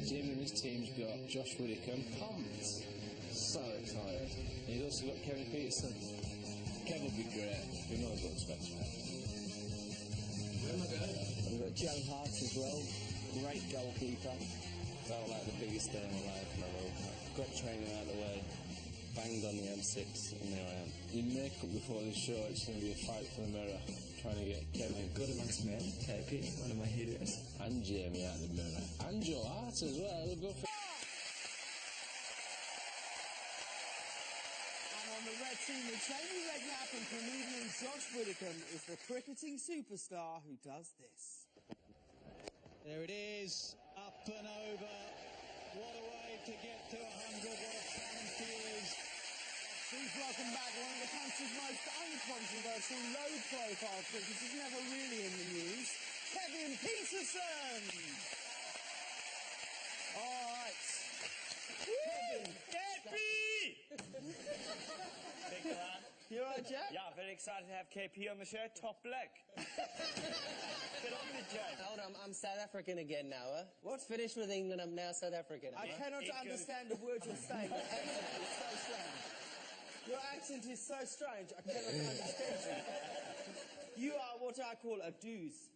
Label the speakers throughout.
Speaker 1: Jim and his team's got Josh Widdicombe. Pumped. So excited. And he's also got Kevin Peterson. Kevin will be great. We know what to expect.
Speaker 2: Where am I going?
Speaker 3: We've got Joe Hart as well. Great goalkeeper.
Speaker 4: Felt like the biggest day of my life, man. Got training out of the way, banged on the M6, and there I am.
Speaker 1: In makeup before the show, it's going to be a fight for the mirror, trying to get Kevin.
Speaker 2: Good amongst men, KP, one of my heroes.
Speaker 1: And Jamie out of the mirror. And Joe Hart as well. We'll go for...
Speaker 5: And on the red team with Jamie Redknapp and comedian Josh Widdicombe is the cricketing superstar who does this.
Speaker 6: There it is, up and over. What a way to get to 100, what a talent he is.
Speaker 5: Please welcome back one of the country's most uncontroversial, low-profile cricketers, never really in the news, Kevin Peterson. All right.
Speaker 7: Big lad.
Speaker 5: You all right, Jack?
Speaker 7: Yeah, very excited to have KP on the show. Top leg. Get on with it, Jack.
Speaker 3: Hold on, I'm South African again now, huh?
Speaker 5: What?
Speaker 3: Finished with England, I'm now South African.
Speaker 5: I cannot understand a word you're saying. Your accent is so strange. Your accent is so strange, I cannot understand you. You are what I call a dooz.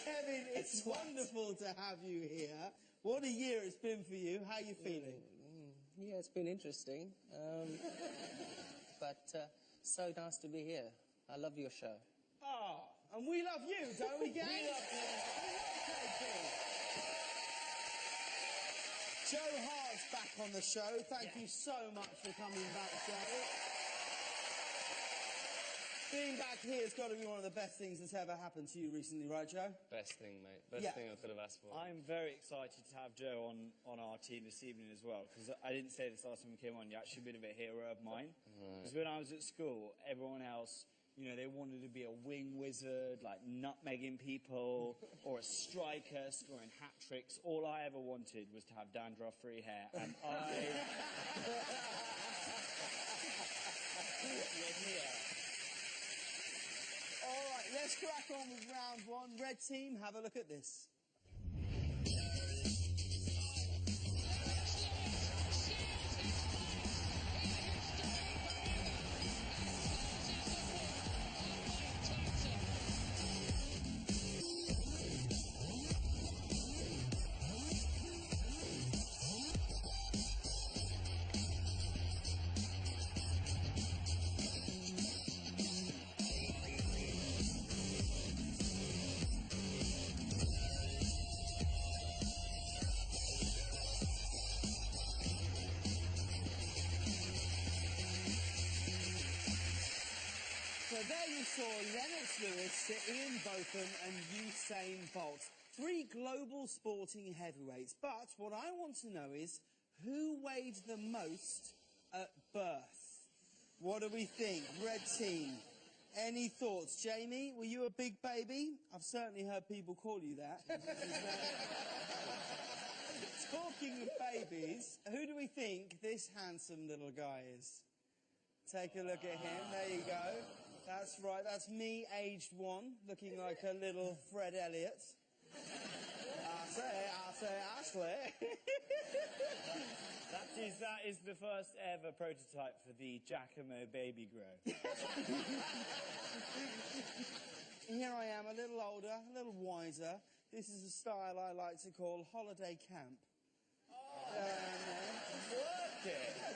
Speaker 5: Kevin, it's wonderful to have you here. What a year it's been for you. How are you feeling?
Speaker 3: Yeah, it's been interesting. But so nice to be here. I love your show.
Speaker 5: Ah, and we love you, don't we, gang? We love you. We love KP. Joe Hart's back on the show. Thank you so much for coming back, Joe. Being back here has got to be one of the best things that's ever happened to you recently, right, Joe?
Speaker 4: Best thing, mate. Best thing I could have asked for.
Speaker 7: I'm very excited to have Joe on our team this evening as well, because I didn't say this last time we came on, you're actually a bit of a hero of mine. Because when I was at school, everyone else, you know, they wanted to be a wing wizard, like nutmegging people, or a striker, scoring hat-tricks. All I ever wanted was to have dandruff-free hair, and
Speaker 5: All right, let's crack on with round one. Red team, have a look at this. So there you saw Lennox Lewis, Sir Ian Botham and Usain Bolt. Three global sporting heavyweights. But what I want to know is, who weighed the most at birth? What do we think? Red team. Any thoughts? Jamie, were you a big baby? I've certainly heard people call you that. Talking of babies, who do we think this handsome little guy is? Take a look at him. There you go. That's right. That's me, aged 1, looking like a little Fred Elliott. I say, Ashley.
Speaker 7: that is the first ever prototype for the Giacomo Baby Grow.
Speaker 5: Here I am, a little older, a little wiser. This is a style I like to call holiday camp.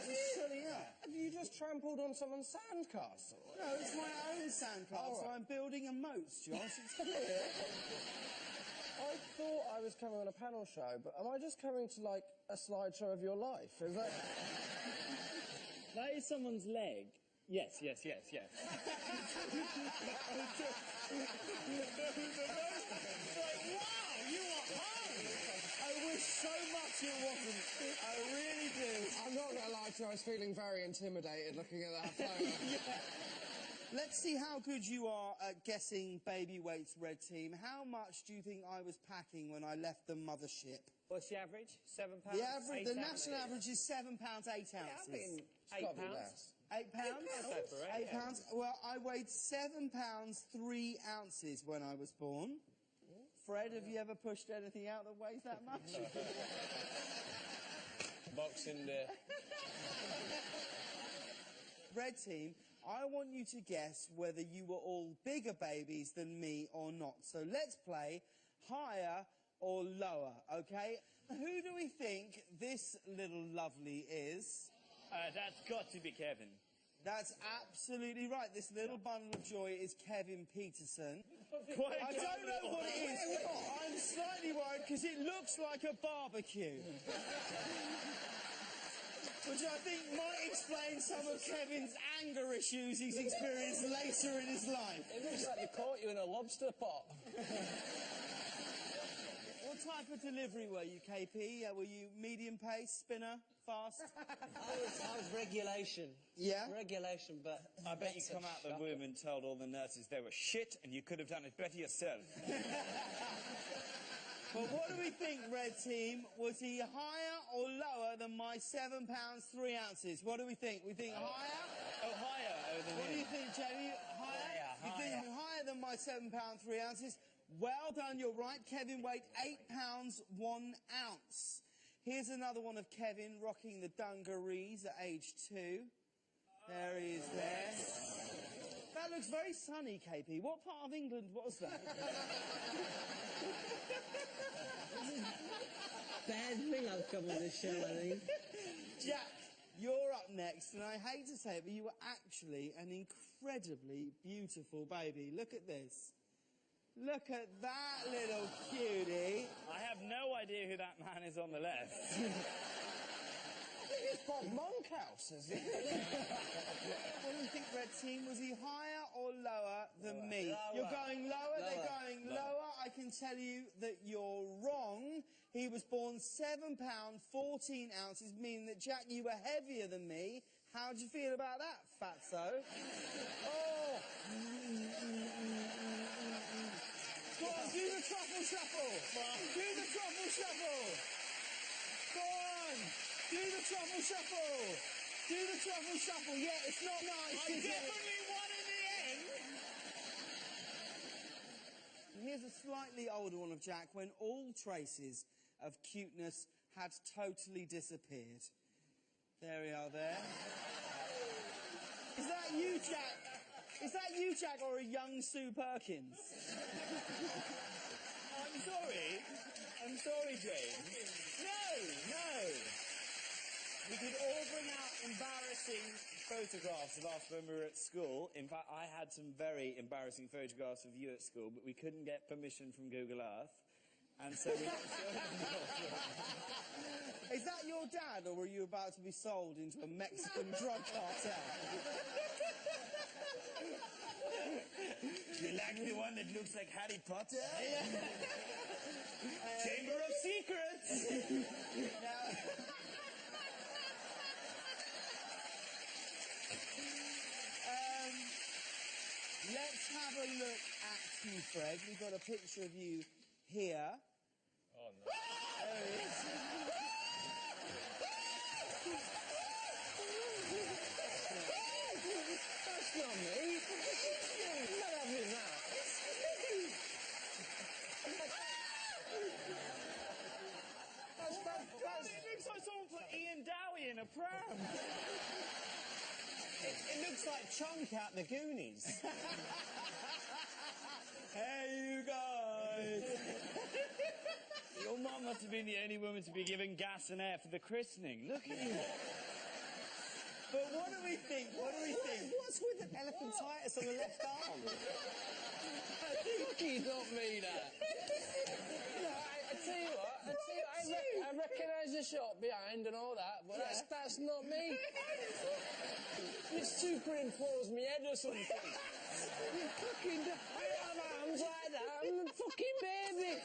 Speaker 5: Just silly up.
Speaker 3: Have you just trampled on someone's sandcastle?
Speaker 5: No, it's my own sandcastle. I'm building a moat, Josh. It's clear.
Speaker 3: I thought I was coming on a panel show, but am I just coming to, like, a slideshow of your life? Is that...
Speaker 7: That is someone's leg. Yes.
Speaker 5: Like, wow, you are home! I wish so much it wasn't. I really do.
Speaker 3: I'm not going to lie to you, I was feeling very intimidated looking at that photo.
Speaker 5: Let's see how good you are at guessing baby weights, Red Team. How much do you think I was packing when I left the mothership?
Speaker 7: What's the average? £7?
Speaker 5: The national average is £7, 8 ounces.
Speaker 7: Yeah, £8.
Speaker 5: £8? £8. Well, I weighed £7 3 ounces when I was born. Fred, have you ever pushed anything out that weighs that much?
Speaker 1: Boxing Day.
Speaker 5: Red team, I want you to guess whether you were all bigger babies than me or not. So let's play higher or lower, okay? Who do we think this little lovely is?
Speaker 7: That's got to be Kevin.
Speaker 5: That's absolutely right. This little bundle of joy is Kevin Peterson.
Speaker 7: Quite
Speaker 5: I don't know what it is. I'm slightly worried because it looks like a barbecue. Which I think might explain some of Kevin's anger issues he's experienced later in his life.
Speaker 1: It looks like they caught you in a lobster pot.
Speaker 5: What type of delivery were you, KP? Were you medium pace, spinner, fast?
Speaker 2: I was regulation.
Speaker 5: Yeah?
Speaker 2: Regulation, but...
Speaker 7: I bet you come out the womb and told all the nurses they were shit and you could have done it better yourself.
Speaker 5: But what do we think, Red Team? Was he higher or lower than my £7 3 ounces? What do we think? We think higher?
Speaker 7: Oh, higher over
Speaker 5: What do
Speaker 7: here.
Speaker 5: you think, Jamie? Higher? You think higher than my £7 3 ounces? Well done, you're right. Kevin weighed £8 1 ounce. Here's another one of Kevin rocking the dungarees at age 2. There he is there. That looks very sunny, KP. What part of England was that?
Speaker 2: Bad thing I've come on this show, I think.
Speaker 5: Jack, you're up next, and I hate to say it, but you were actually an incredibly beautiful baby. Look at this. Look at that little cutie.
Speaker 7: I have no idea who that man is on the left.
Speaker 3: It's Bob Monkhouse, is it?
Speaker 5: What do you think, Red Team? Was he higher or lower than me? You're going lower, they're going lower. I can tell you that you're wrong. He was born £7 14 ounces, meaning that, Jack, you were heavier than me. How do you feel about that, fatso? Oh! Go on, do the truffle shuffle. Do the truffle shuffle. Go on. Do the truffle shuffle. Do the truffle shuffle. Yeah, it's not nice,
Speaker 7: I
Speaker 5: is it?
Speaker 7: definitely won in the end.
Speaker 5: Here's a slightly older one of Jack when all traces of cuteness had totally disappeared. There we are there. Is that you, Jack? Is that you, Jack, or a young Sue Perkins?
Speaker 7: I'm sorry, James. No. We could all bring out embarrassing photographs of us when we were at school. In fact, I had some very embarrassing photographs of you at school, but we couldn't get permission from Google Earth. And so we don't show them.
Speaker 5: Is that your dad, or were you about to be sold into a Mexican drug cartel?
Speaker 7: You like the one that looks like Harry Potter? Chamber of Secrets!
Speaker 5: Let's have a look at you, Fred. We've got a picture of you here.
Speaker 1: Oh, no.
Speaker 5: There he is.
Speaker 3: That's not me. I'm not having that.
Speaker 7: It looks like someone put Ian Dowie in a pram.
Speaker 3: It looks like Chunk out the Goonies.
Speaker 5: Hey, you guys.
Speaker 7: Your mum must have been the only woman to be given gas and air for the christening. Look at you.
Speaker 5: But what do we think? What do we think?
Speaker 3: What's with the elephantitis on the left arm?
Speaker 1: You don't mean that.
Speaker 3: I tell you what, I recognise the shop behind and all that, but that's not me. You superimpose me head or something. You fucking... I have arms like that, I'm a fucking baby.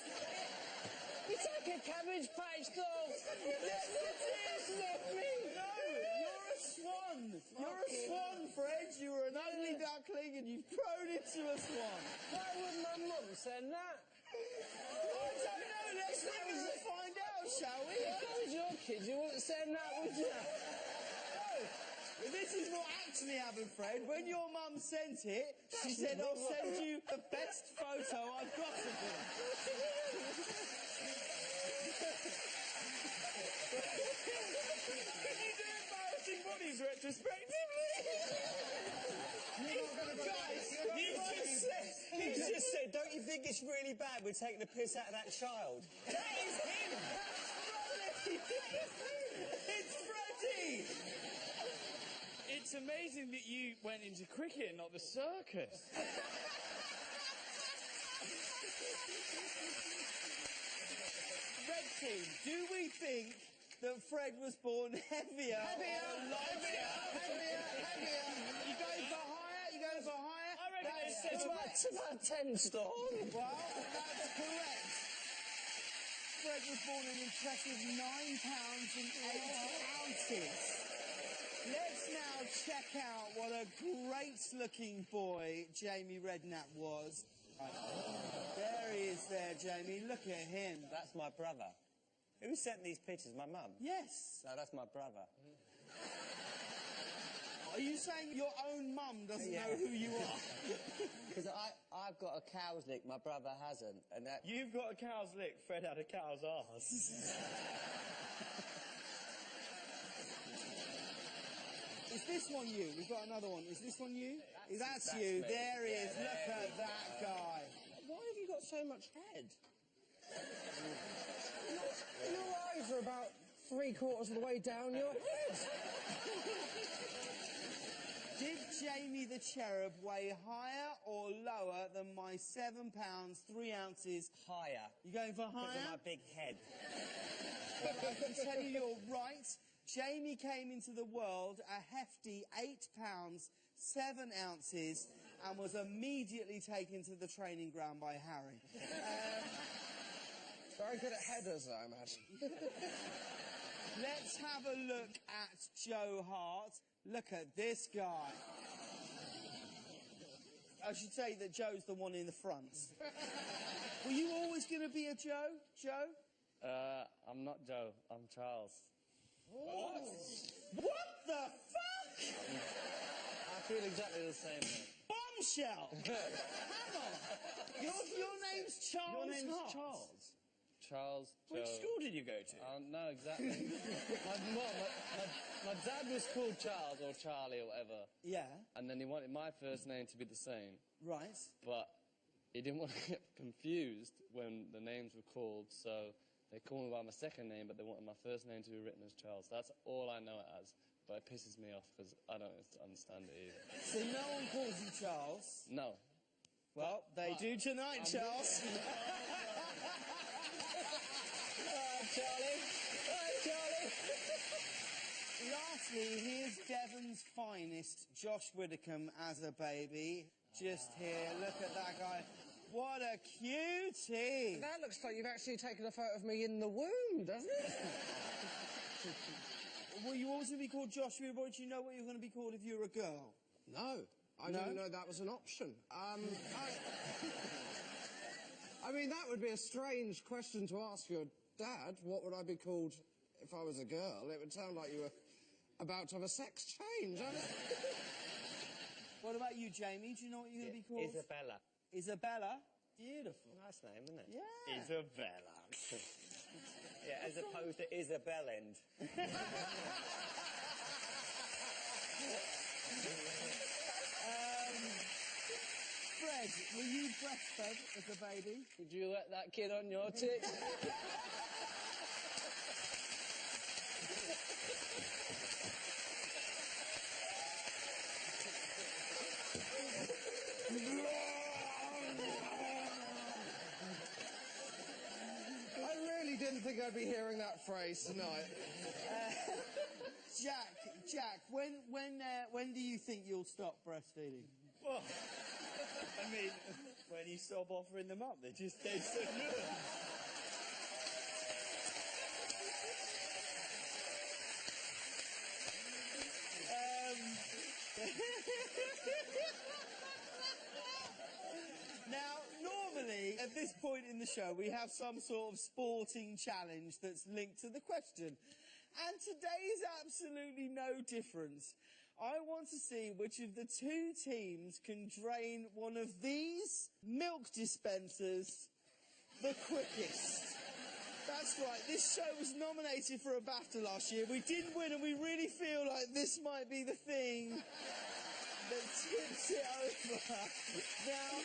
Speaker 3: It's like a cabbage patch, though. It's not me.
Speaker 5: No, you're a swan. You're a swan, Fred. You were an ugly duckling and you've grown into a swan.
Speaker 3: Why would my mum send that?
Speaker 5: I don't know. Let's find out, shall we?
Speaker 3: If that was your kid, you wouldn't send that, would you?
Speaker 5: But this is what actually happened, Fred. When your mum sent it, she said, I'll send you the best photo I've got of him.
Speaker 7: Can you do embarrassing bodies retrospectively?
Speaker 2: He's just said, don't you think it's really bad we're taking the piss out of that child?
Speaker 5: That is him! It's Freddie!
Speaker 7: It's amazing that you went into cricket and not the circus.
Speaker 5: Red team, do we think that Fred was born heavier? Heavier! You going for higher? You going for higher?
Speaker 7: I reckon
Speaker 2: It's about 10 stone.
Speaker 5: Well, that's correct. Fred was born an impressive 9 pounds and 8 ounces. Let's now check out what a great-looking boy Jamie Redknapp was. There he is there, Jamie. Look at him.
Speaker 2: That's my brother. Who sent these pictures? My mum?
Speaker 5: Yes.
Speaker 2: No, that's my brother.
Speaker 5: Are you saying your own mum doesn't know who you are?
Speaker 2: Because I've got a cow's lick, my brother hasn't. And that...
Speaker 7: You've got a cow's lick, Fred had a cow's arse.
Speaker 5: Is this one you? We've got another one. Is this one you? That's you.
Speaker 2: me.
Speaker 5: There he is.
Speaker 2: Yeah,
Speaker 5: Look at that guy.
Speaker 2: Why have you got so much head? Your eyes are about 3/4 of the way down your head.
Speaker 5: Did Jamie the Cherub weigh higher or lower than my 7 pounds, 3 ounces?
Speaker 2: Higher.
Speaker 5: You going for
Speaker 2: Because
Speaker 5: higher?
Speaker 2: of my big head.
Speaker 5: I can tell you you're right. Jamie came into the world a hefty 8 pounds, 7 ounces and was immediately taken to the training ground by Harry.
Speaker 2: Very good at headers, I imagine.
Speaker 5: Let's have a look at Joe Hart. Look at this guy. I should say that Joe's the one in the front. Were you always going to be a Joe? Joe?
Speaker 4: I'm not Joe. I'm Charles.
Speaker 5: What the fuck?
Speaker 4: I feel exactly the same, mate.
Speaker 5: Bombshell! Hang on. Your name's Charles
Speaker 4: Your name's
Speaker 5: Hart.
Speaker 4: Charles? Charles, Joe.
Speaker 7: Which school did you go to?
Speaker 4: No, exactly. my dad was called Charles or Charlie or whatever.
Speaker 5: Yeah,
Speaker 4: And then he wanted my first name to be the same.
Speaker 5: right.
Speaker 4: But he didn't want to get confused when the names were called, so they called me by my second name, but they wanted my first name to be written as Charles. That's all I know it as, but it pisses me off because I don't understand it either.
Speaker 5: So no one calls you Charles.
Speaker 4: No.
Speaker 5: Well, they do tonight, Charles.
Speaker 2: Charlie. Hi, Charlie.
Speaker 5: Lastly, here's Devon's finest, Josh Widdicombe as a baby. Just here, look at that guy. What a cutie!
Speaker 2: That looks like you've actually taken a photo of me in the womb, doesn't it?
Speaker 5: Were you always going to be called Joshua, or did you know what you were going to be called if you were a girl?
Speaker 8: No, I
Speaker 5: No?
Speaker 8: didn't know that was an option. I mean, that would be a strange question to ask your dad. What would I be called if I was a girl? It would sound like you were about to have a sex change.
Speaker 5: What about you, Jamie? Do you know what you're going to be called?
Speaker 2: Isabella.
Speaker 5: Isabella? Beautiful.
Speaker 2: Nice name, isn't it?
Speaker 5: Yeah.
Speaker 7: Isabella.
Speaker 2: Yeah, as opposed to Isabel End.
Speaker 5: Fred, were you breastfed as a baby?
Speaker 2: Did you let that kid on your tit?
Speaker 8: I really didn't think I'd be hearing that phrase tonight.
Speaker 5: Jack, when do you think you'll stop breastfeeding?
Speaker 7: Well, I mean, when you stop offering them up, they just taste so good.
Speaker 5: Now, normally, at this point in the show, we have some sort of sporting challenge that's linked to the question. And today is absolutely no different. I want to see which of the two teams can drain one of these milk dispensers the quickest. That's right, this show was nominated for a BAFTA last year. We didn't win, and we really feel like this might be the thing that tips it over. Now,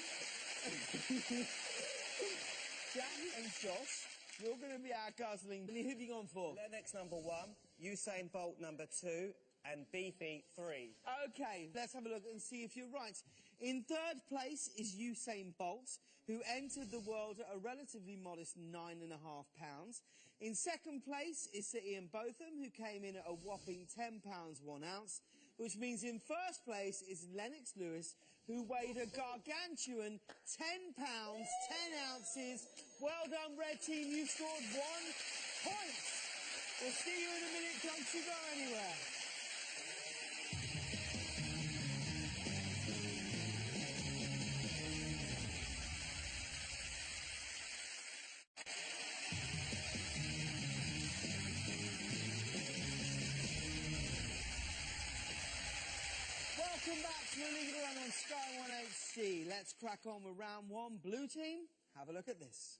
Speaker 5: Jack and Josh, you're going to be our guzzling. Who have you gone for?
Speaker 9: Lennox number 1, Usain Bolt number 2, and Beefy 3.
Speaker 5: OK, let's have a look and see if you're right. In third place is Usain Bolt, who entered the world at a relatively modest £9.5. In second place is Sir Ian Botham, who came in at a whopping £10 1 ounce, which means in first place is Lennox Lewis, who weighed a gargantuan £10, 10 ounces. Well done, Red Team, you've scored 1 point. We'll see you in a minute, don't you go anywhere. Welcome back to the League of the Run on Sky 1 HD. Let's crack on with round 1. Blue team, have a look at this.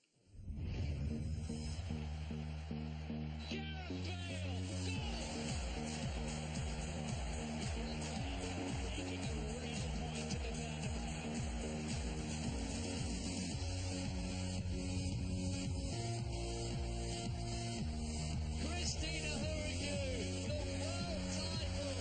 Speaker 10: Christina Hurricane, the world title.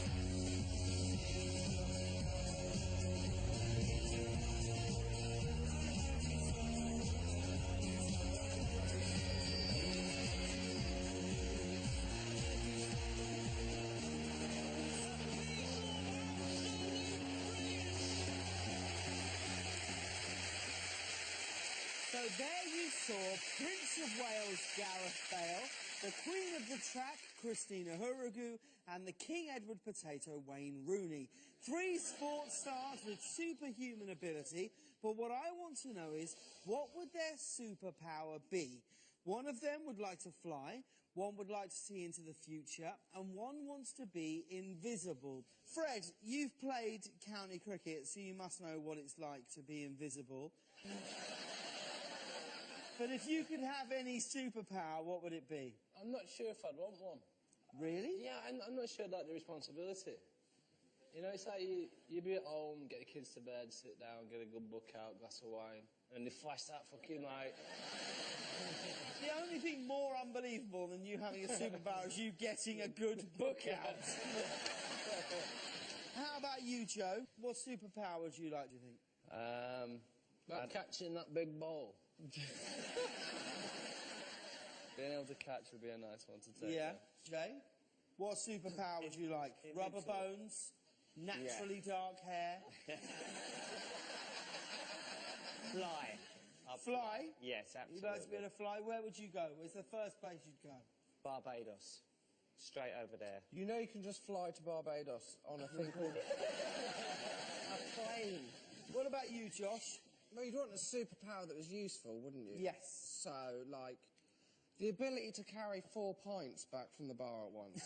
Speaker 5: So there you saw Prince of Wales Gareth Bale, the Queen of the Track Christina Hurricane, and the King Edward Potato Wayne Rooney. 3 sports stars with superhuman ability, but what I want to know is, what would their superpower be? One of them would like to fly, one would like to see into the future, and one wants to be invisible. Fred, you've played county cricket, so you must know what it's like to be invisible. But if you could have any superpower, what would it be?
Speaker 3: I'm not sure if I'd want one.
Speaker 5: Really?
Speaker 3: Yeah, I'm not sure I'd like the responsibility. You know, it's like you be at home, get the kids to bed, sit down, get a good book out, glass of wine, and they flash that fucking like...
Speaker 5: The only thing more unbelievable than you having a superpower is you getting a good book out. How about you, Joe? What superpower would you like, do you think?
Speaker 3: About catching that big ball.
Speaker 4: Being able to catch would be a nice one to take.
Speaker 5: Yeah. Jay? What superpower would you like? Rubber bones? Naturally dark hair?
Speaker 9: Fly.
Speaker 5: Fly?
Speaker 9: Yes, absolutely.
Speaker 5: You'd like to be able to fly? Where would you go? Where's the first place you'd go?
Speaker 9: Barbados. Straight over there.
Speaker 8: You know you can just fly to Barbados on a thing called a plane.
Speaker 5: What about you, Josh?
Speaker 8: Well, you'd want a superpower that was useful, wouldn't you?
Speaker 5: Yes.
Speaker 8: So, like, the ability to carry 4 pints back from the bar at once.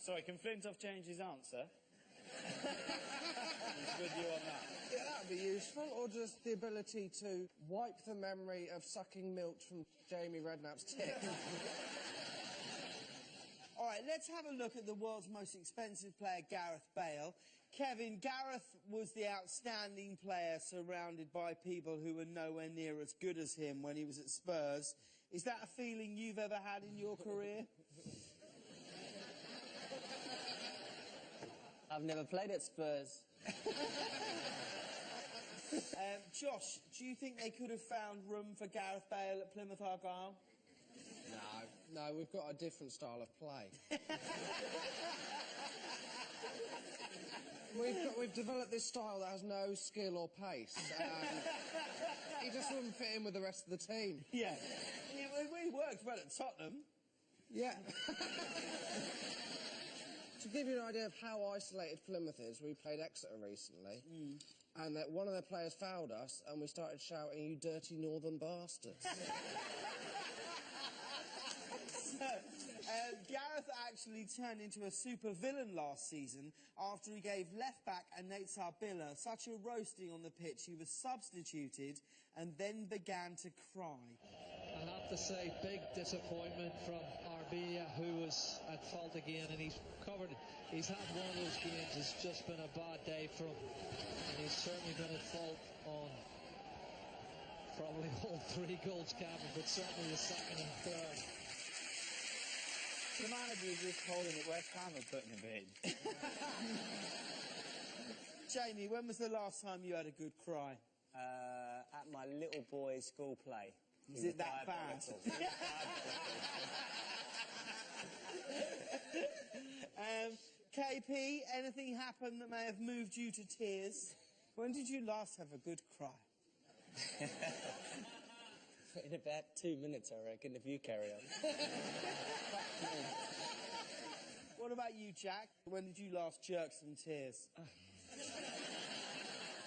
Speaker 7: Sorry, can Flintoff change his answer? He's with you on that.
Speaker 8: Yeah, that would be useful. Or just the ability to wipe the memory of sucking milk from Jamie Redknapp's tit.
Speaker 5: All right, let's have a look at the world's most expensive player, Gareth Bale. Kevin, Gareth was the outstanding player surrounded by people who were nowhere near as good as him when he was at Spurs. Is that a feeling you've ever had in your career?
Speaker 9: I've never played at Spurs.
Speaker 5: Josh, do you think they could have found room for Gareth Bale at Plymouth Argyle?
Speaker 8: No, we've got a different style of play. We've developed this style that has no skill or pace. He just wouldn't fit in with the rest of the team.
Speaker 5: Yeah. We worked well at Tottenham.
Speaker 8: Yeah. To give you an idea of how isolated Plymouth is, we played Exeter recently, and that one of their players fouled us, and we started shouting, "You dirty northern bastards."
Speaker 5: Gareth actually turned into a super-villain last season after he gave left-back Nate Sabilla such a roasting on the pitch he was substituted and then began to cry.
Speaker 6: I have to say, big disappointment from Arbia, who was at fault again, and he's had one of those games. It's just been a bad day for him, and he's certainly been at fault on probably all 3 goals, Kevin, but certainly the second and third.
Speaker 7: The manager is just holding it West Ham and putting him in.
Speaker 5: Jamie, when was the last time you had a good cry?
Speaker 9: At my little boy's school play.
Speaker 5: Is it that bad? KP, anything happened that may have moved you to tears? When did you last have a good cry?
Speaker 9: In about 2 minutes, I reckon, if you carry on.
Speaker 5: What about you, Jack? When did you last jerk some tears?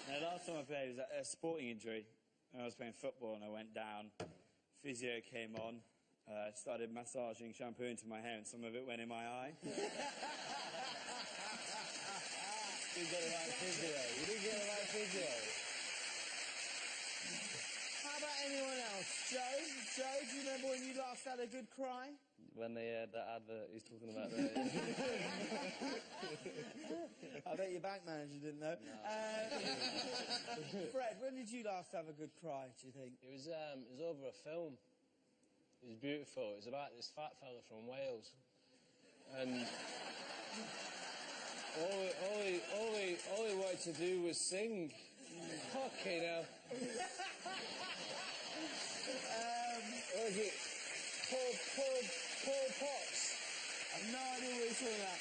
Speaker 7: The last time I played was a sporting injury. I was playing football and I went down. Physio came on, started massaging shampoo into my hair and some of it went in my eye.
Speaker 9: You got the right physio. You did get the right physio.
Speaker 5: How about anyone else? Joe, do you remember when you last had a good cry?
Speaker 4: When they aired that advert he's talking about there.
Speaker 5: I bet your bank manager didn't know.
Speaker 4: No.
Speaker 5: Fred, when did you last have a good cry, do you think?
Speaker 3: It was over a film. It was beautiful. It was about this fat fella from Wales. And all he wanted to do was sing. Fucking hell. What was it? Paul Potts.
Speaker 5: I've no idea what you're talking about.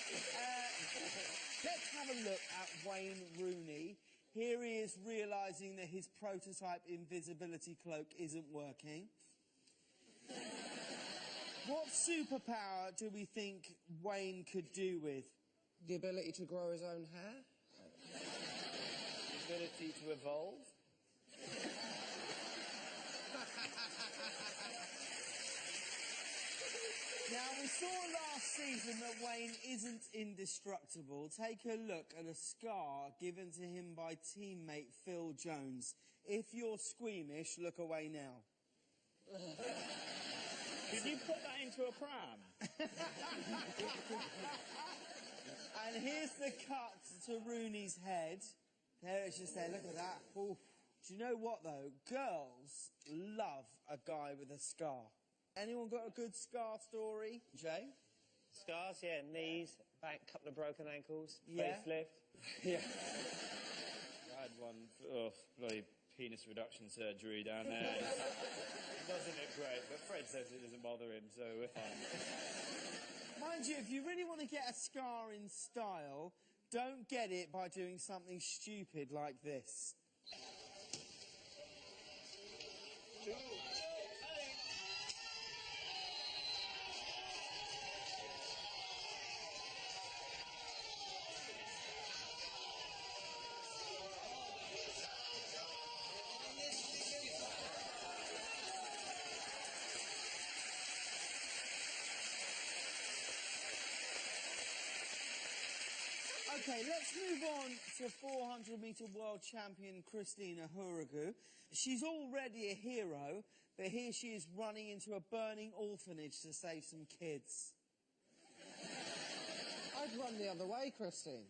Speaker 5: Let's have a look at Wayne Rooney. Here he is realising that his prototype invisibility cloak isn't working. What superpower do we think Wayne could do with?
Speaker 8: The ability to grow his own hair?
Speaker 7: The ability to evolve.
Speaker 5: Now, we saw last season that Wayne isn't indestructible. Take a look at a scar given to him by teammate Phil Jones. If you're squeamish, look away now.
Speaker 7: Did you put that into a pram?
Speaker 5: And here's the cut to Rooney's head. There it's just there, look at that. Oof. Do you know what, though? Girls love a guy with a scar. Anyone got a good scar story? Jay?
Speaker 9: Scars, yeah, knees, back, couple of broken ankles,
Speaker 5: Yeah.
Speaker 9: facelift.
Speaker 5: Yeah.
Speaker 7: I had one, bloody penis reduction surgery down there. It doesn't look great, but Fred says it doesn't bother him, so we're fine.
Speaker 5: Mind you, if you really want to get a scar in style, don't get it by doing something stupid like this. Okay, let's move on to 400-metre world champion Christina Hurrigu. She's already a hero, but here she is running into a burning orphanage to save some kids.
Speaker 8: I'd run the other way, Christine.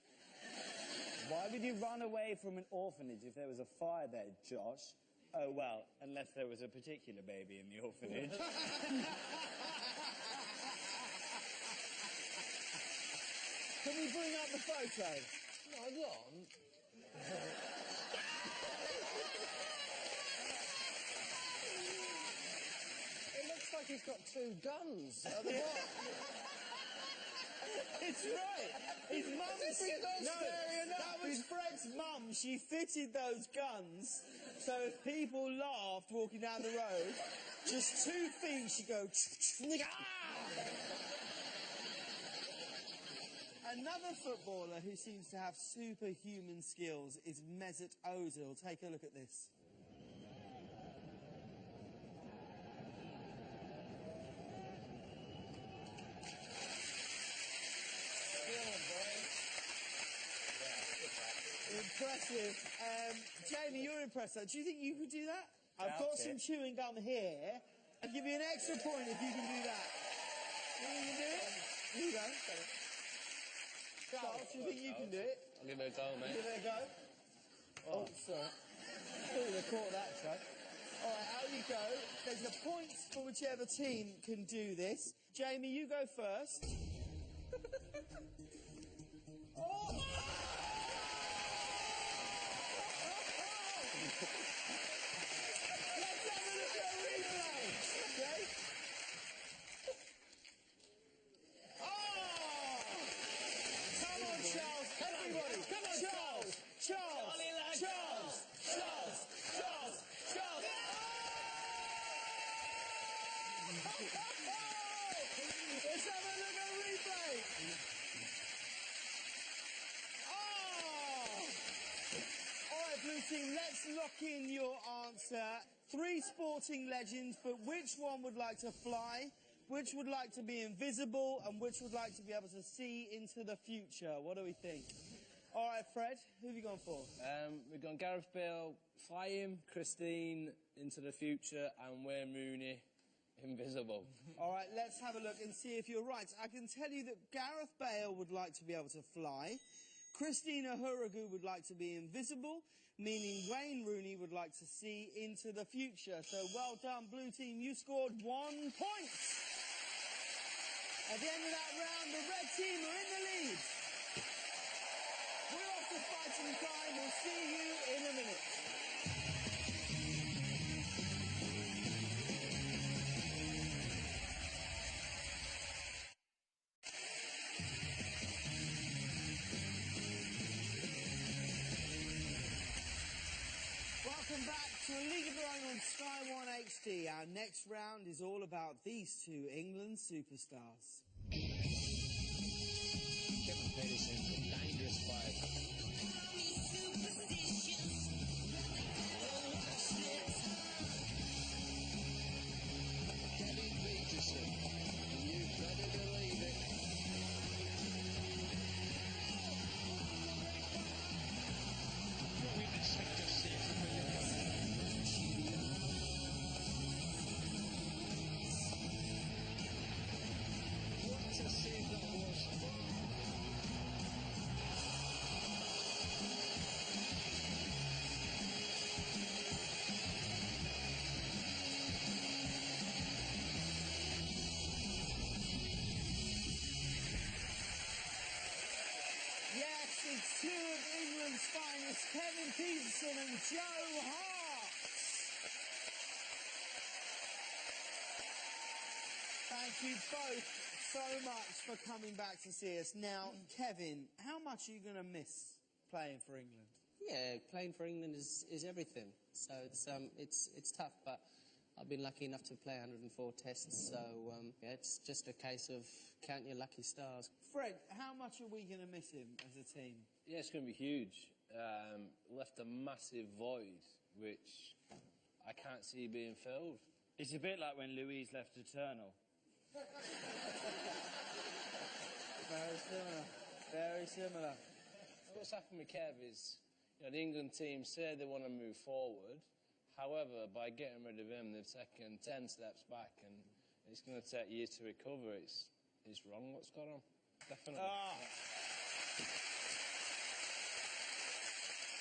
Speaker 7: Why would you run away from an orphanage if there was a fire there, Josh? Oh, well, unless there was a particular baby in the orphanage.
Speaker 5: Can we bring up the photo?
Speaker 3: Hold on.
Speaker 8: It looks like he's got 2 guns at the bottom.
Speaker 5: It's right. His mum... that was Fred's mum. She fitted those guns, so if people laughed walking down the road, just 2 feet, she'd go... Another footballer who seems to have superhuman skills is Mesut Ozil. Take a look at this. Impressive. Jamie, you're impressive. Do you think you could do that? I've got
Speaker 7: Doubt
Speaker 5: some
Speaker 7: it.
Speaker 5: chewing gum here. I'll give you an extra point if you can do that. You think you can do it? Here you go. Charles, do you think you can do it?
Speaker 4: I'll give it a go, mate.
Speaker 5: Give it a go. Oh, sorry. Thought you caught that, Chuck. All right, out you go. There's a point for whichever team can do this. Jamie, you go first. Oh! Let's have a look at a replay. Okay? Oh! Come on, Charles. Everybody. Come on, Charles. Charles. Charles. Charles. Charles. Charles. Let's have a look at a replay. Oh! All right, Blue Team, let's lock in your answer. 3 sporting legends, but which one would like to fly, which would like to be invisible, and which would like to be able to see into the future? What do we think? All right, Fred, who have you gone for?
Speaker 3: We've gone Gareth Bale, fly him, Christine, into the future, and Wayne Rooney, invisible.
Speaker 5: All right, let's have a look and see if you're right. I can tell you that Gareth Bale would like to be able to fly. Christina Huragu would like to be invisible, meaning Wayne Rooney would like to see into the future. So well done, Blue Team. You scored 1 point. At the end of that round, the Red Team are in the lead. We're off to fighting time. We'll see you in a minute. Welcome back to A League of Their Own on Sky 1 HD. Our next round is all about these 2 England superstars.
Speaker 1: Kevin Pedersen's a dangerous player. Kevin Peterson, you better believe it.
Speaker 6: What we expect to see from William. What a save that was.
Speaker 5: Yes, it's 2 of England's finest, Kevin Peterson and Joe Hart. Thank you both so much for coming back to see us. Now, Kevin, how much are you going to miss playing for England?
Speaker 3: Yeah, playing for England is everything. So it's tough, but I've been lucky enough to play 104 tests. So yeah, it's just a case of count your lucky stars.
Speaker 5: Fred, how much are we going to miss him as a team?
Speaker 1: Yeah, it's going to be huge. Left a massive void, which I can't see being filled.
Speaker 7: It's a bit like when Louise left Eternal.
Speaker 5: Very similar. Very similar.
Speaker 1: What's happened with Kev is, the England team say they want to move forward. However, by getting rid of him, they've taken 10 steps back, and it's going to take years to recover. It's wrong what's gone on. Definitely.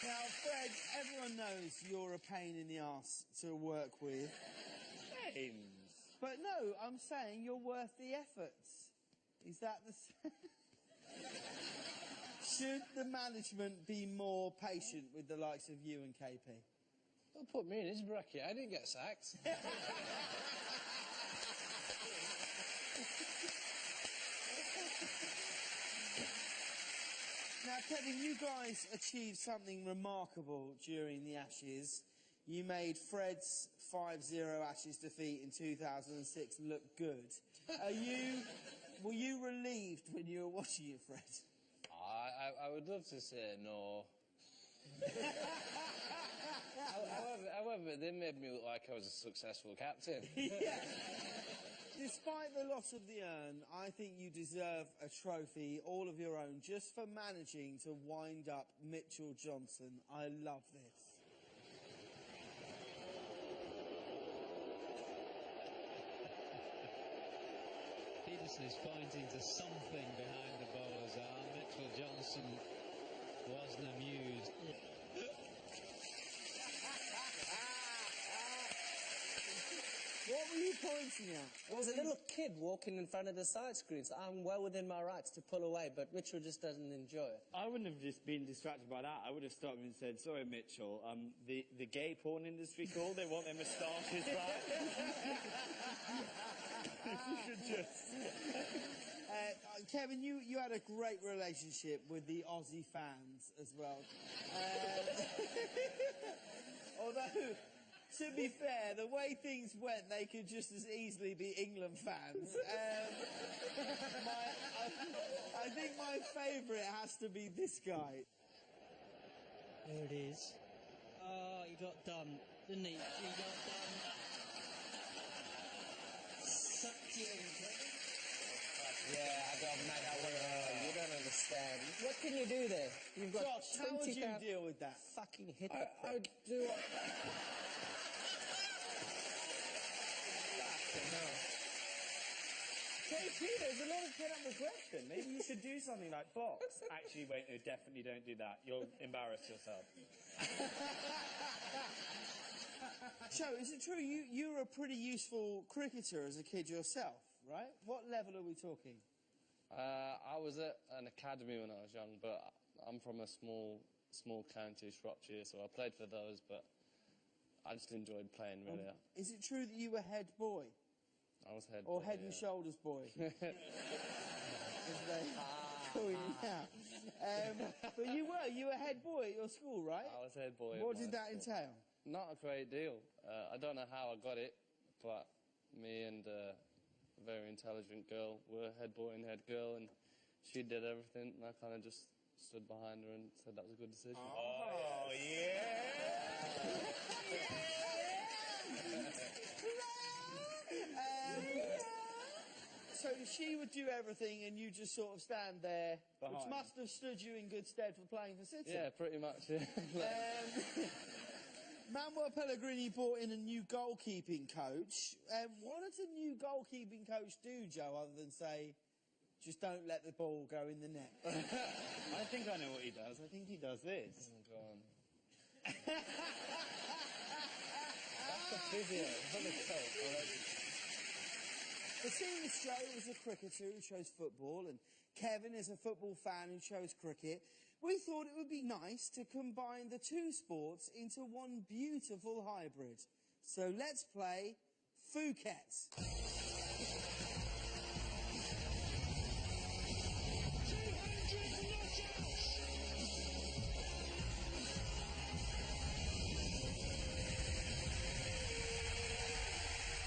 Speaker 5: Now, Fred, everyone knows you're a pain in the arse to work with. But no, I'm saying you're worth the efforts. Is that the same? Should the management be more patient with the likes of you and KP?
Speaker 1: Don't put me in his bracket. I didn't get sacked.
Speaker 5: Now, Kevin, you guys achieved something remarkable during the Ashes. You made Fred's 5-0 Ashes defeat in 2006 look good. Were you relieved when you were watching it, Fred?
Speaker 1: I would love to say no. However, they made me look like I was a successful captain.
Speaker 5: Yeah. Despite the loss of the urn, I think you deserve a trophy all of your own just for managing to wind up Mitchell Johnson. I love this.
Speaker 6: Peterson is pointing to something behind the bowler's arm. Mitchell Johnson wasn't amused.
Speaker 5: What were you pointing at?
Speaker 3: There was a little kid walking in front of the side screens. I'm well within my rights to pull away, but Mitchell just doesn't enjoy it.
Speaker 7: I wouldn't have just been distracted by that. I would have stopped and said, sorry, Mitchell, the gay porn industry called, they want their moustaches back. If you could just...
Speaker 5: Kevin, you had a great relationship with the Aussie fans as well. Although, to be fair, the way things went, they could just as easily be England fans. I think my favourite has to be this guy.
Speaker 11: There it is. Oh, he got done, didn't he? He got done. Sucked you in, Kevin.
Speaker 3: Yeah, I got mad. You don't understand. What can you do there? You've got
Speaker 5: Josh, how would you deal with that?
Speaker 3: Fucking hit the
Speaker 2: I'd do it.
Speaker 7: KP, there's a lot of put up with question. Maybe you should do something like box. Actually, wait, no, definitely don't do that. You'll embarrass yourself.
Speaker 5: So, is it true you were a pretty useful cricketer as a kid yourself, right? What level are we talking?
Speaker 4: I was at an academy when I was young, but I'm from a small county, Shropshire, so I played for those, but I just enjoyed playing, really.
Speaker 5: Is it true that you were head boy?
Speaker 4: I was head
Speaker 5: Or
Speaker 4: boy,
Speaker 5: head
Speaker 4: yeah.
Speaker 5: and shoulders boy? As they call you now. But you were head boy at your school, right?
Speaker 4: I was head boy.
Speaker 5: What
Speaker 4: at
Speaker 5: did
Speaker 4: my
Speaker 5: that
Speaker 4: school.
Speaker 5: entail?
Speaker 4: Not a great deal. I don't know how I got it, but me and a very intelligent girl were head boy and head girl, and she did everything, and I kind of just stood behind her and said that was a good decision.
Speaker 7: Oh, yeah!
Speaker 5: So she would do everything and you just sort of stand there,
Speaker 7: Behind.
Speaker 5: which must have stood you in good stead for playing for City.
Speaker 4: Yeah, pretty much, yeah.
Speaker 5: Manuel Pellegrini brought in a new goalkeeping coach. What does a new goalkeeping coach do, Joe, other than say, just don't let the ball go in the net?
Speaker 7: I think I know what he does. I think he does this.
Speaker 4: Oh, go on.
Speaker 3: That's the physio. What a coach.
Speaker 5: The seems Joe is a cricketer who chose football and Kevin is a football fan who chose cricket. We thought it would be nice to combine the two sports into one beautiful hybrid. So let's play Phuket.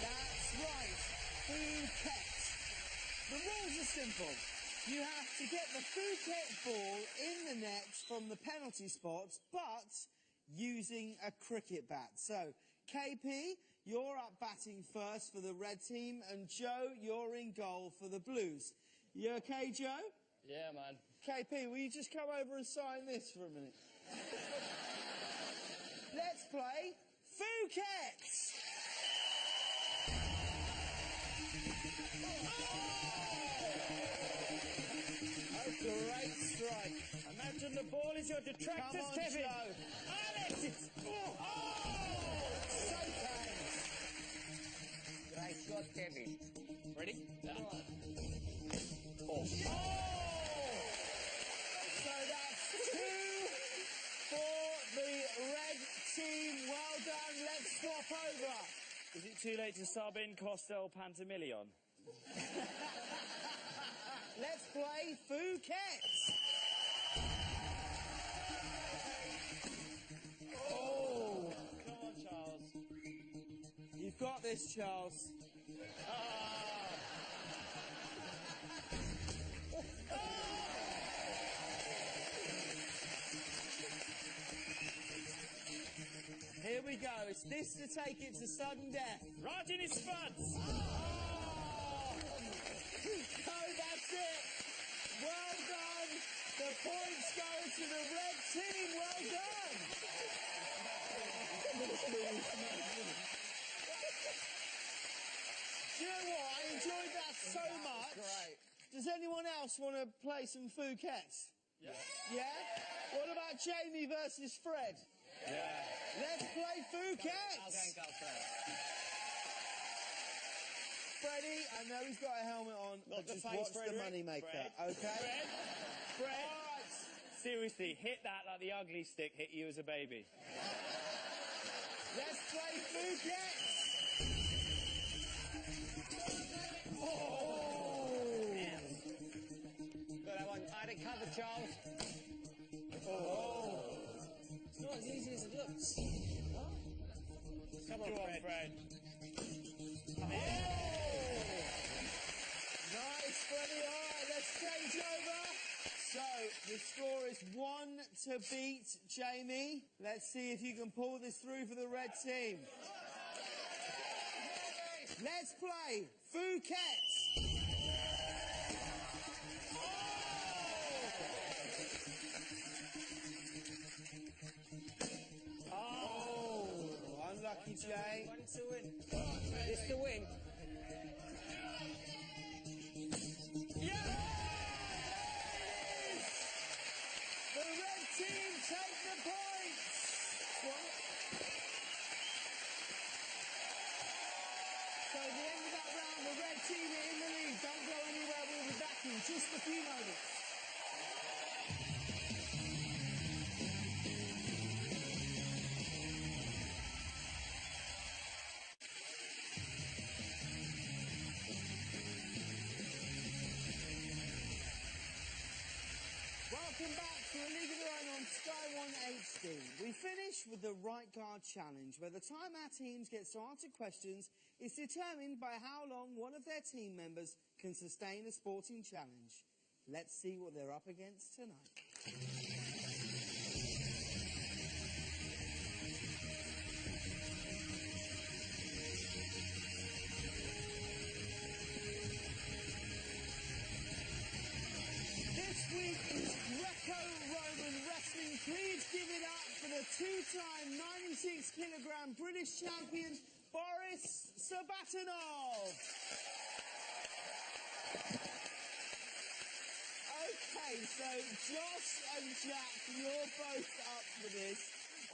Speaker 5: That's right, Phuket. The rules are simple. You have to get the Phuket ball in the net from the penalty spots, but using a cricket bat. So, KP, you're up batting first for the red team, and Joe, you're in goal for the Blues. You okay, Joe?
Speaker 4: Yeah, man.
Speaker 5: KP, will you just come over and sign this for a minute? Let's play Phuket!
Speaker 7: Great strike. Imagine the ball is your detractors,
Speaker 5: Come on,
Speaker 7: Kevin.
Speaker 5: Joe.
Speaker 7: Alex, it's... Oh!
Speaker 5: So thanks.
Speaker 3: Great shot, Kevin.
Speaker 4: Ready? Yeah.
Speaker 5: Oh! So that's 2 for the red team. Well done. Let's swap over.
Speaker 7: Is it too late to sub in Costel Pantamillion?
Speaker 5: Let's play Phuket. Oh!
Speaker 7: Come on, Charles.
Speaker 5: You've got this, Charles.
Speaker 7: Here we go. It's this to take it to sudden death. Right in his spuds.
Speaker 5: points go to the red team. Well done. Do you know what? I enjoyed that so much.
Speaker 8: Great.
Speaker 5: Does anyone else want to play some Phuket? Yeah. Yeah? What about Jamie versus Fred?
Speaker 7: Yeah.
Speaker 5: Let's play Phuket.
Speaker 9: I'll go and go first.
Speaker 5: Freddie, I know he's got a helmet on, but
Speaker 9: the
Speaker 5: just
Speaker 9: face,
Speaker 5: watch the
Speaker 9: Frederick.
Speaker 5: moneymaker,
Speaker 7: Fred.
Speaker 5: okay?
Speaker 7: Fred,
Speaker 5: All right.
Speaker 7: seriously, hit that like the ugly stick hit you as a baby.
Speaker 5: Let's play Phuket.
Speaker 9: Got that one tight and covered, Charles.
Speaker 3: It's not as easy as it looks.
Speaker 9: Come on,
Speaker 7: Go on,
Speaker 9: Fred.
Speaker 7: Fred.
Speaker 5: Nice, Freddie. All right, let's change over. So, the score is 1 to beat Jamie. Let's see if you can pull this through for the red team. Let's play Phuket. Oh, unlucky, Jay.
Speaker 9: One to win. This to win.
Speaker 5: The red team take the points. So at the end of that round, the red team are in the lead. Don't go anywhere. We'll be back in just a few moments. Welcome back to A League of Their Own on Sky One HD. We finish with the Right Guard Challenge, where the time our teams gets to answer questions is determined by how long one of their team members can sustain a sporting challenge. Let's see what they're up against tonight. This week is Greco-Roman wrestling. Please give it up for the two-time 96-kilogram British champion, Boris Sabatonov. Okay, so Josh and Jack, you're both up for this.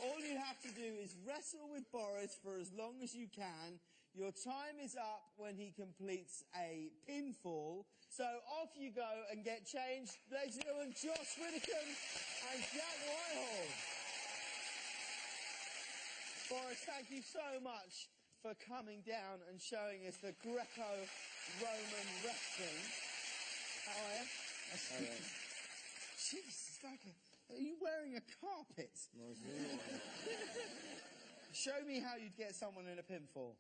Speaker 5: All you have to do is wrestle with Boris for as long as you can. Your time is up when he completes a pinfall. So off you go and get changed. Ladies and gentlemen, Josh Widdicombe and Jack Whitehall. Boris, thank you so much for coming down and showing us the Greco-Roman wrestling. How are you? Jeez, it's like are you wearing a carpet? Show me how you'd get someone in a pinfall.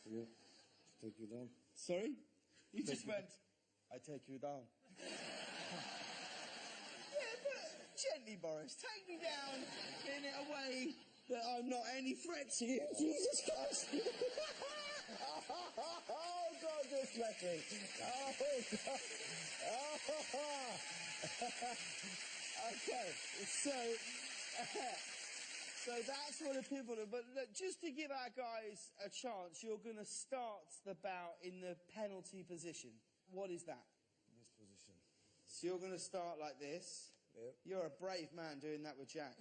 Speaker 8: Yeah. Take you down.
Speaker 5: Sorry? You just went, I take you down. Yeah, but gently, Boris. Take me down in a way that I'm not any threat to you. Jesus Christ. Oh, God, this wrestling. Oh, God. Okay, so that's what a pinfall is. But look, just to give our guys a chance, you're going to start the bout in the penalty position. What is that?
Speaker 8: This position.
Speaker 5: So you're going to start like this.
Speaker 8: Yep.
Speaker 5: You're a brave man doing that with Jack.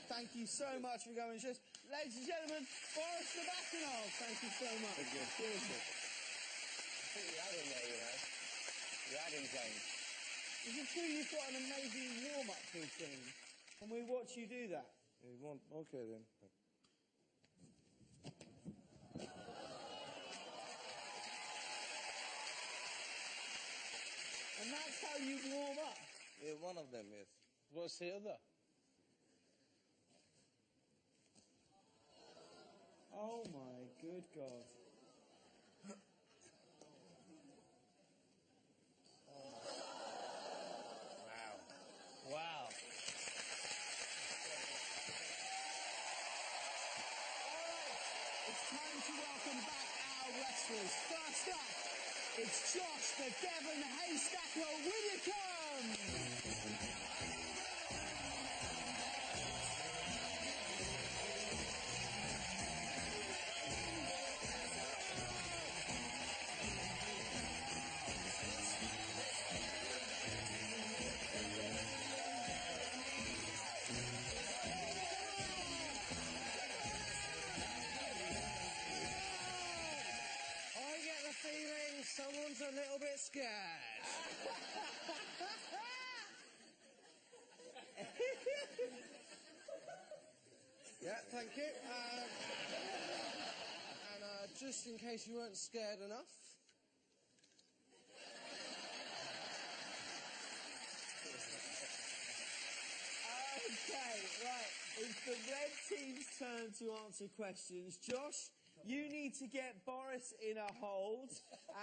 Speaker 5: Thank you so much for going. Just, ladies and gentlemen, Boris Sabatonov. Thank you so much.
Speaker 8: Thank you.
Speaker 5: Seriously.
Speaker 9: I think you had him there, you know. You had him, James.
Speaker 5: Is it true you've got an amazing warm-up routine? Can we watch you do that?
Speaker 8: You want? Okay then.
Speaker 5: And that's how you warm up.
Speaker 8: Yeah, one of them, yes.
Speaker 1: What's the other?
Speaker 5: Oh my good God.
Speaker 1: Wow.
Speaker 5: It's time to welcome back our wrestlers. First up, It's Josh the Devon Haystacker Widdicombe.
Speaker 8: I get the feeling someone's a little bit scared. Yeah, thank you. And just in case you weren't scared enough.
Speaker 5: Okay, right. It's the red team's turn to answer questions. Josh, you need to get Boris in a hold.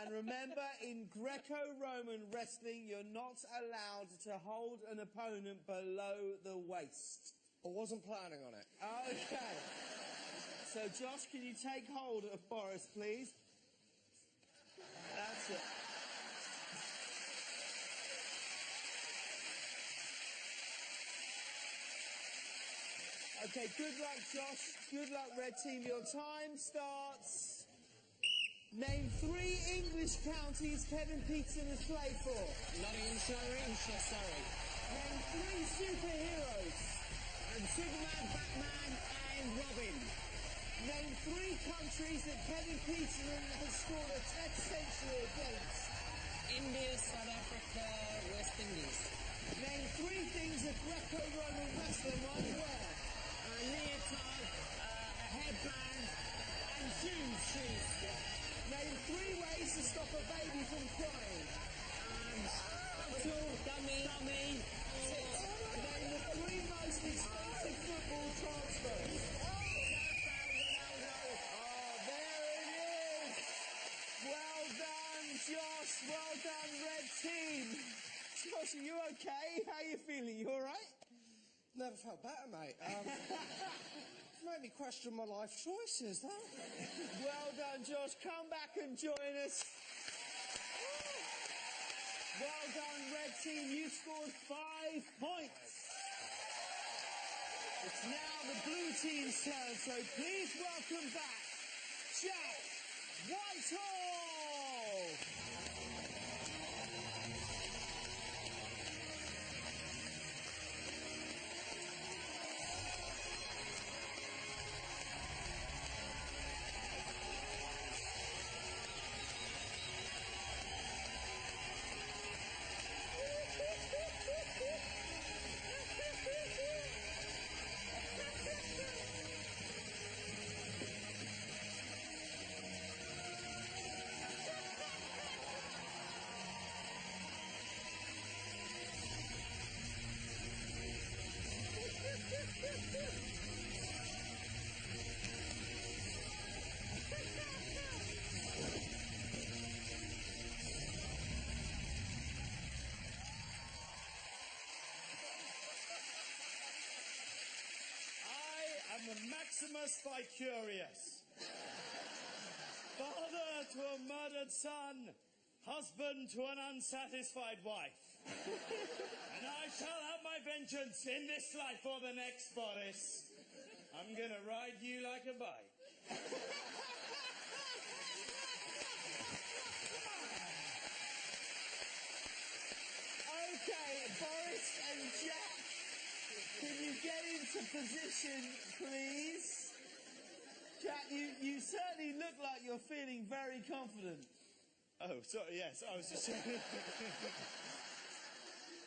Speaker 5: And remember, in Greco-Roman wrestling, you're not allowed to hold an opponent below the waist.
Speaker 8: I wasn't planning on it.
Speaker 5: Okay. So, Josh, can you take hold of Boris, please? That's it. Okay, good luck, Josh. Good luck, red team. Your time starts. Name 3 English counties Kevin Peterson has played for.
Speaker 3: Nottinghamshire, Surrey.
Speaker 5: Name 3 superheroes.
Speaker 3: Superman, Batman, and Robin.
Speaker 5: Name 3 countries that Kevin Peterson has scored a Test century against.
Speaker 3: India, South Africa, West Indies.
Speaker 5: Name 3 things a Greco-Roman wrestler might wear.
Speaker 3: A leotard, a headband, and shoes.
Speaker 5: Name 3 ways to stop a baby from crying.
Speaker 3: Dummy.
Speaker 5: Name the 3 most expensive football transfers. Oh, there it is. Well done, Josh. Well done, red team. Josh, are you okay? How are you feeling? You all right?
Speaker 8: Never felt better, mate. Made me question my life choices, huh?
Speaker 5: Well done, Josh. Come back and join us. Well done, red team. You scored 5 points. It's now the blue team's turn, so please welcome back Jack Whitehall.
Speaker 7: I am the Maximus Vicurious, father to a murdered son, husband to an unsatisfied wife. And I shall have my vengeance in this life or the next, Boris. I'm gonna ride you like a bike.
Speaker 5: Okay, Boris and Jack, can you get into position, please? Jack, you certainly look like you're feeling very confident.
Speaker 7: Oh, sorry, yes, I was just...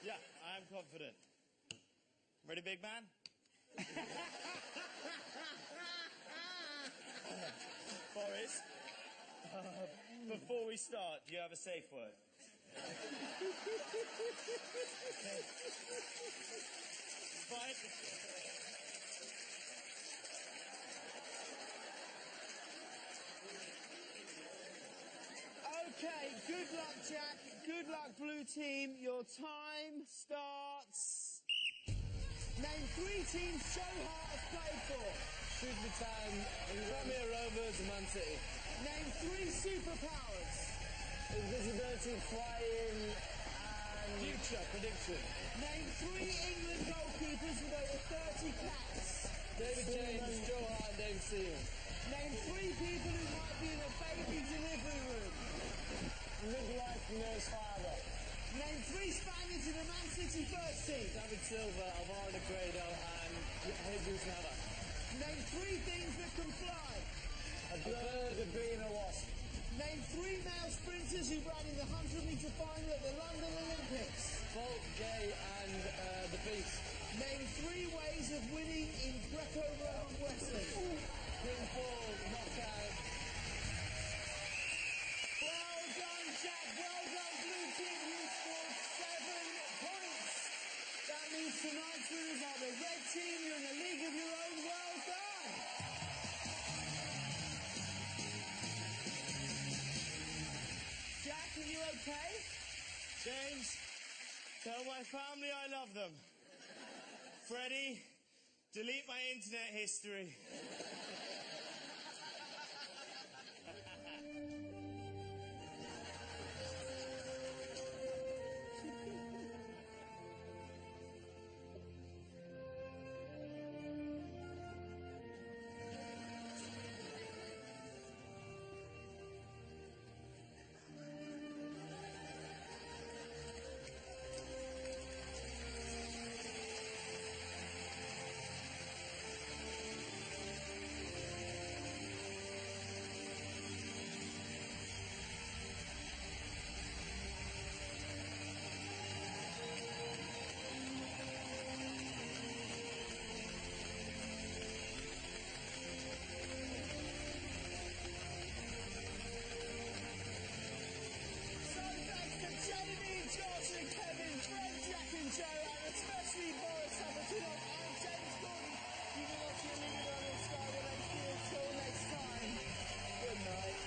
Speaker 7: Yeah, I am confident. Ready, big man? Boris, before we start, do you have a safe word? Fine.
Speaker 5: Okay, good luck, Jack. Good luck, blue team. Your time starts. Name 3 teams Joe Hart has played for.
Speaker 3: Supertown, Tranmere Rovers, and Man City.
Speaker 5: Name 3 superpowers.
Speaker 3: invisibility, flying, and...
Speaker 7: Future prediction.
Speaker 5: Name 3 England goalkeepers with over 30 caps.
Speaker 3: David James, Joe Hart, and David Seaman.
Speaker 5: Name 3 people who might be in a baby delivery room.
Speaker 3: Midlife nurse father.
Speaker 5: Name 3 Spaniards in the Man City first team.
Speaker 7: David Silva, Alvaro Negredo, and Jesus Navas.
Speaker 5: Name 3 things that can fly.
Speaker 3: A bird, a bee, and a wasp.
Speaker 5: Name 3 male sprinters who ran in the 100-metre final at the London Olympics.
Speaker 3: Bolt, Gay, and the Beast.
Speaker 5: Name 3 ways of winning in Greco-Roman wrestling.
Speaker 3: Pinfall, knockout.
Speaker 5: Well done, Jack. Well done, Blue Team. You scored 7 points. That means tonight's winners are the Red Team. You're in a league of your own. Well done. Jack, are you okay?
Speaker 7: James, tell my family I love them. Freddie, delete my internet history.
Speaker 5: So thanks to Jamie, Josh and Kevin, Fred, Jack and Joe, and especially Boris Sabatino. I'm James Gordon. You've been watching a League of Your Own Sky with HD. Until next time, good night.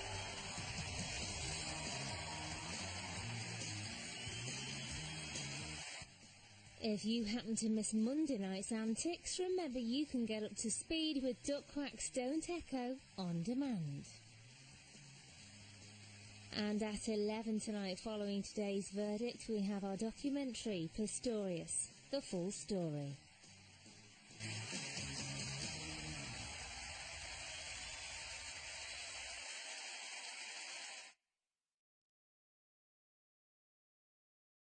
Speaker 12: If you happen to miss Monday night's antics, remember you can get up to speed with Duck Quack's Don't Echo on demand. And at 11 tonight, following today's verdict, we have our documentary, Pistorius, the full story.